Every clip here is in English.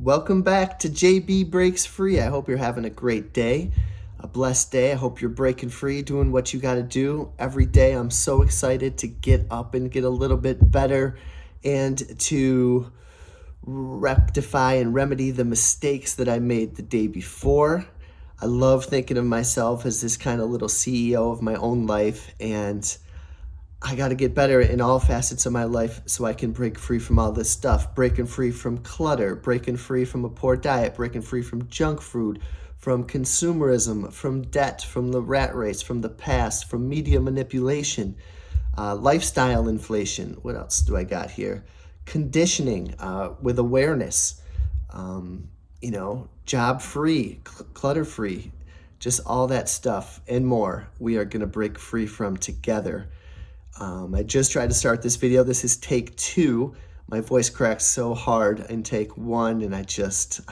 Welcome back to JB Breaks Free. I hope you're having a great day, a blessed day. I hope you're breaking free, doing what you got to do every day. I'm so excited to get up and get a little bit better and to rectify and remedy the mistakes that I made the day before. I love thinking of myself as this kind of little CEO of my own life, and I got to get better in all facets of my life so I can break free from all this stuff. Breaking free from clutter, breaking free from a poor diet, breaking free from junk food, from consumerism, from debt, from the rat race, from the past, from media manipulation, lifestyle inflation. What else do I got here? Conditioning with awareness, job free, clutter free, just all that stuff and more we are going to break free from together. I just tried to start this video. This is take 2. My voice cracked so hard in take 1, and I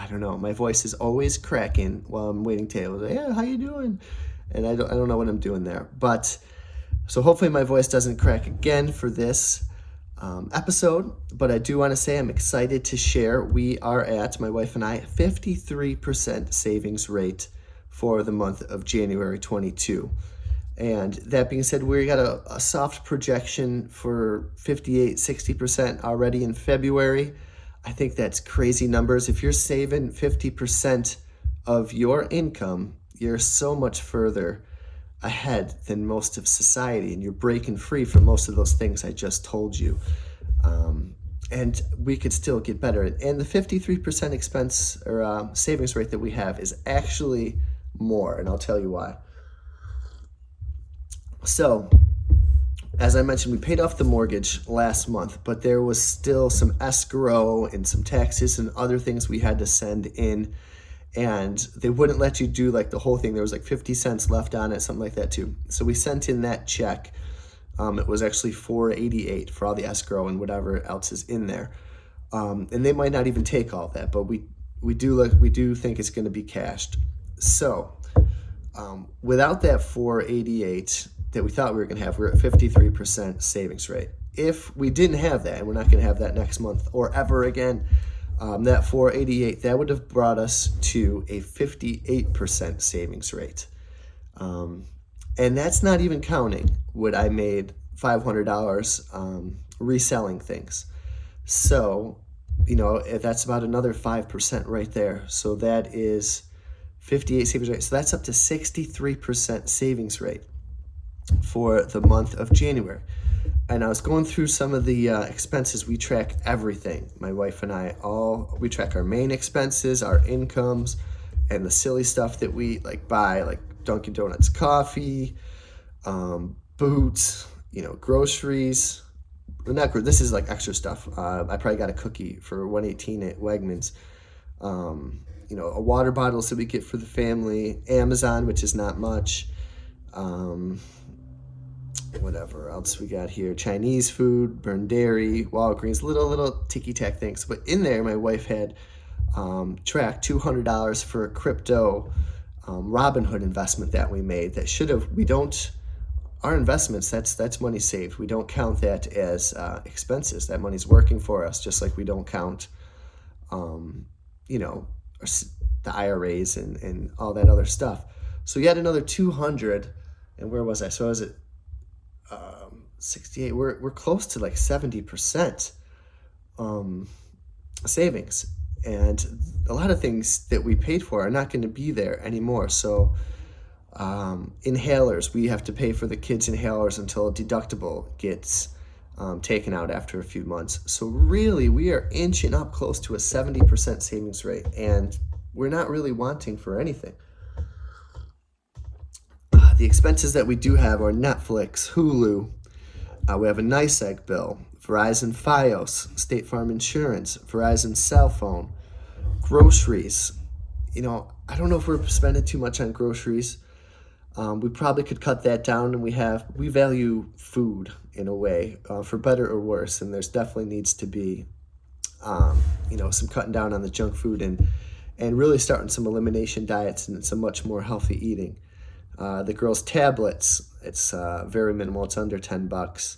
don't know. My voice is always cracking while I'm waiting tables. Yeah, how you doing? And I don't know what I'm doing there. But so hopefully my voice doesn't crack again for this episode. But I do want to say I'm excited to share. We are at, my wife and I, 53% savings rate for the month of January 22. And that being said, we got a soft projection for 60% already in February. I think that's crazy numbers. If you're saving 50% of your income, you're so much further ahead than most of society, and you're breaking free from most of those things I just told you. And we could still get better. And the 53% expense or savings rate that we have is actually more, and I'll tell you why. So, as I mentioned, we paid off the mortgage last month, but there was still some escrow and some taxes and other things we had to send in, and they wouldn't let you do like the whole thing. There was like 50 cents left on it, something like that too. So we sent in that check. It was actually $488 for all the escrow and whatever else is in there. And they might not even take all that, but we do think it's going to be cashed. So without that $488 that we thought we were going to have, we're at 53% savings rate. If we didn't have that, and we're not going to have that next month or ever again, that $488, that would have brought us to a 58% savings rate. And that's not even counting what I made $500 reselling things. So, that's about another 5% right there. So that is 58 savings rate. So that's up to 63% savings rate for the month of January. And I was going through some of the expenses. We track everything. My wife and I we track our main expenses, our incomes, and the silly stuff that we buy, like Dunkin' Donuts coffee, boots, groceries. This is like extra stuff. I probably got a cookie for $1.18 at Wegmans. A water bottle so we get for the family, Amazon, which is not much. Whatever else we got here, Chinese food, Burned Dairy, Walgreens, little ticky-tack things. But in there, my wife had tracked $200 for a crypto Robinhood investment that we made. Our investments, that's money saved. We don't count that as expenses. That money's working for us, just like we don't count, the IRAs and all that other stuff. So we had another 200, and where was I? So I was at 68. We're close to like 70% savings, and a lot of things that we paid for are not going to be there anymore. So inhalers, we have to pay for the kids' inhalers until a deductible gets taken out after a few months. So really, we are inching up close to a 70% savings rate, and we're not really wanting for anything. The expenses that we do have are Netflix, Hulu. We have a NYSEG bill, Verizon Fios, State Farm Insurance, Verizon cell phone, groceries. I don't know if we're spending too much on groceries. We probably could cut that down, and we value food in a way, for better or worse, and there's definitely needs to be, some cutting down on the junk food and really starting some elimination diets and some much more healthy eating. The girls' tablets, it's very minimal. It's under $10.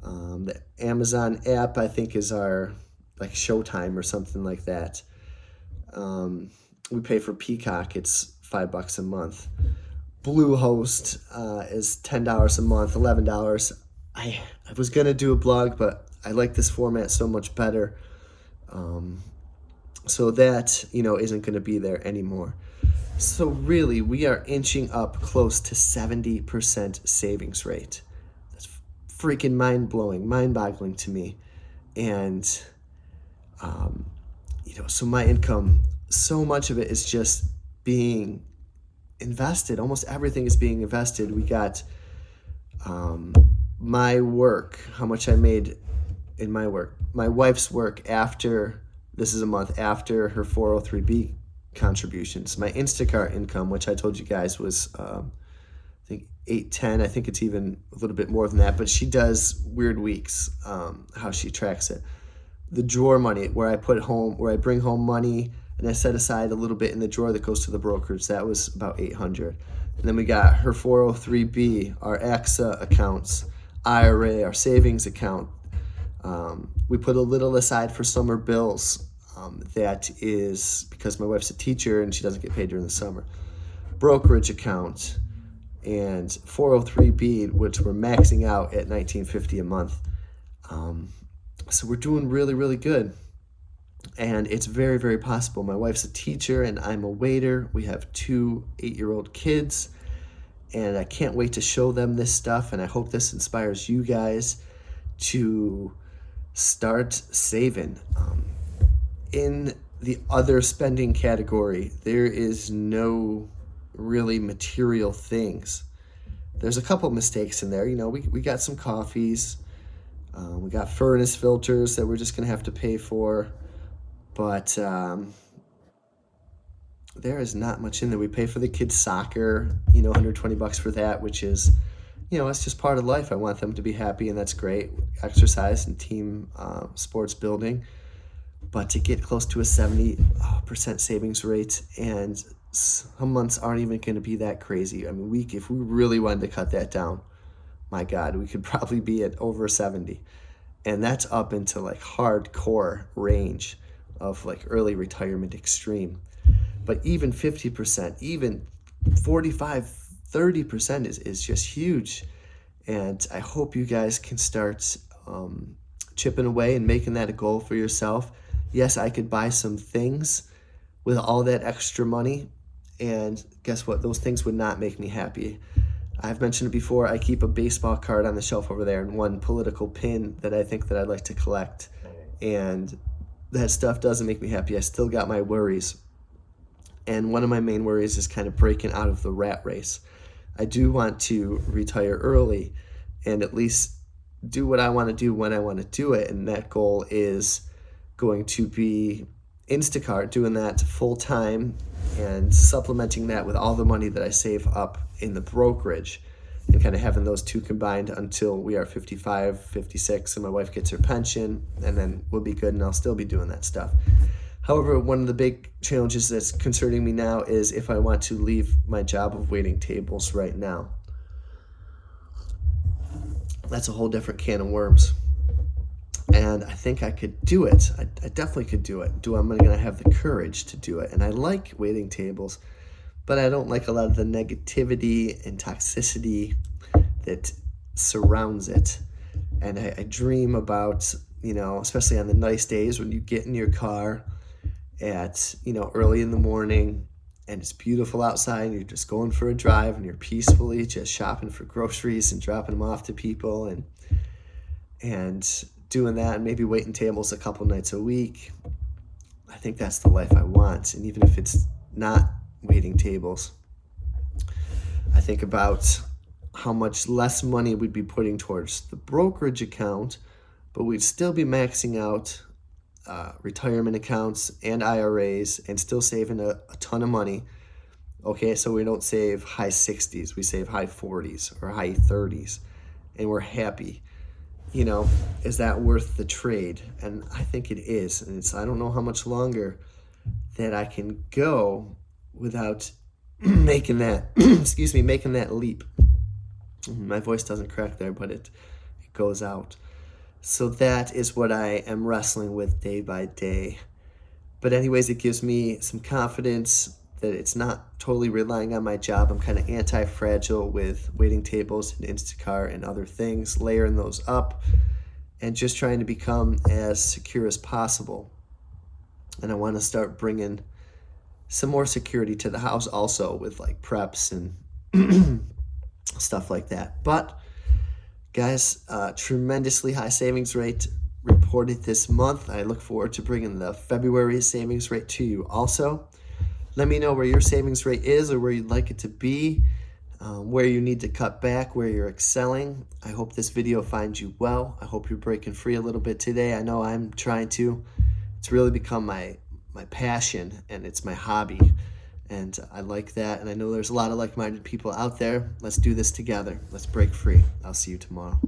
The Amazon app, I think, is our Showtime or something like that. We pay for Peacock. It's $5 a month. Bluehost is $10 a month, $11. I was gonna do a blog, but I like this format so much better. So that, isn't gonna be there anymore. So really, we are inching up close to 70% savings rate. That's freaking mind-blowing, mind-boggling to me. And, so my income, so much of it is just being invested. Almost everything is being invested. We got my work, how much I made in my work. My wife's work this is a month after her 403B contributions. My Instacart income, which I told you guys was, I think 810. I think it's even a little bit more than that, but she does weird weeks, how she tracks it. The drawer money, where I bring home money and I set aside a little bit in the drawer that goes to the brokerage. That was about 800. And then we got her 403B, our AXA accounts, IRA, our savings account. We put a little aside for summer bills. That is because my wife's a teacher and she doesn't get paid during the summer. Brokerage account and 403B, which we're maxing out at $19.50 a month. So we're doing really, really good. And it's very, very possible. My wife's a teacher and I'm a waiter. We have 2 8-year-old kids. And I can't wait to show them this stuff. And I hope this inspires you guys to start saving. In the other spending category, there is no really material things. There's a couple mistakes in there. We got some coffees. We got furnace filters that we're just going to have to pay for. But there is not much in there. We pay for the kids' soccer, $120 for that, which is, it's just part of life. I want them to be happy, and that's great. Exercise and team sports building. But to get close to a 70% savings rate, and some months aren't even going to be that crazy. I mean, if we really wanted to cut that down, my God, we could probably be at over 70. And that's up into like hardcore range of like early retirement extreme. But even 50%, even 45, 30% is just huge. And I hope you guys can start chipping away and making that a goal for yourself. Yes, I could buy some things with all that extra money. And guess what? Those things would not make me happy. I've mentioned it before. I keep a baseball card on the shelf over there and one political pin that I think that I'd like to collect. And that stuff doesn't make me happy. I still got my worries. And one of my main worries is kind of breaking out of the rat race. I do want to retire early and at least do what I want to do when I want to do it. And that goal is going to be Instacart, doing that full time and supplementing that with all the money that I save up in the brokerage and kind of having those two combined until we are 55, 56 and my wife gets her pension, and then we'll be good and I'll still be doing that stuff. However, one of the big challenges that's concerning me now is if I want to leave my job of waiting tables right now. That's a whole different can of worms. And I think I could do it. I definitely could do it. I'm going to have the courage to do it. And I like waiting tables, but I don't like a lot of the negativity and toxicity that surrounds it. And I dream about, especially on the nice days when you get in your car at, early in the morning and it's beautiful outside and you're just going for a drive and you're peacefully just shopping for groceries and dropping them off to people and doing that and maybe waiting tables a couple nights a week. I think that's the life I want. And even if it's not waiting tables, I think about how much less money we'd be putting towards the brokerage account, but we'd still be maxing out retirement accounts and IRAs and still saving a ton of money. Okay, so we don't save high 60s, we save high 40s or high 30s, and we're happy. Is that worth the trade? And I think it is. And I don't know how much longer that I can go without making that, making that leap. My voice doesn't crack there, but it goes out. So that is what I am wrestling with day by day. But anyways, it gives me some confidence that it's not totally relying on my job. I'm kind of anti-fragile with waiting tables and Instacart and other things, layering those up and just trying to become as secure as possible. And I want to start bringing some more security to the house also with like preps and stuff like that. But guys, tremendously high savings rate reported this month. I look forward to bringing the February savings rate to you also. Let me know where your savings rate is or where you'd like it to be, where you need to cut back, where you're excelling. I hope this video finds you well. I hope you're breaking free a little bit today. I know I'm trying to. It's really become my passion and it's my hobby. And I like that. And I know there's a lot of like-minded people out there. Let's do this together. Let's break free. I'll see you tomorrow.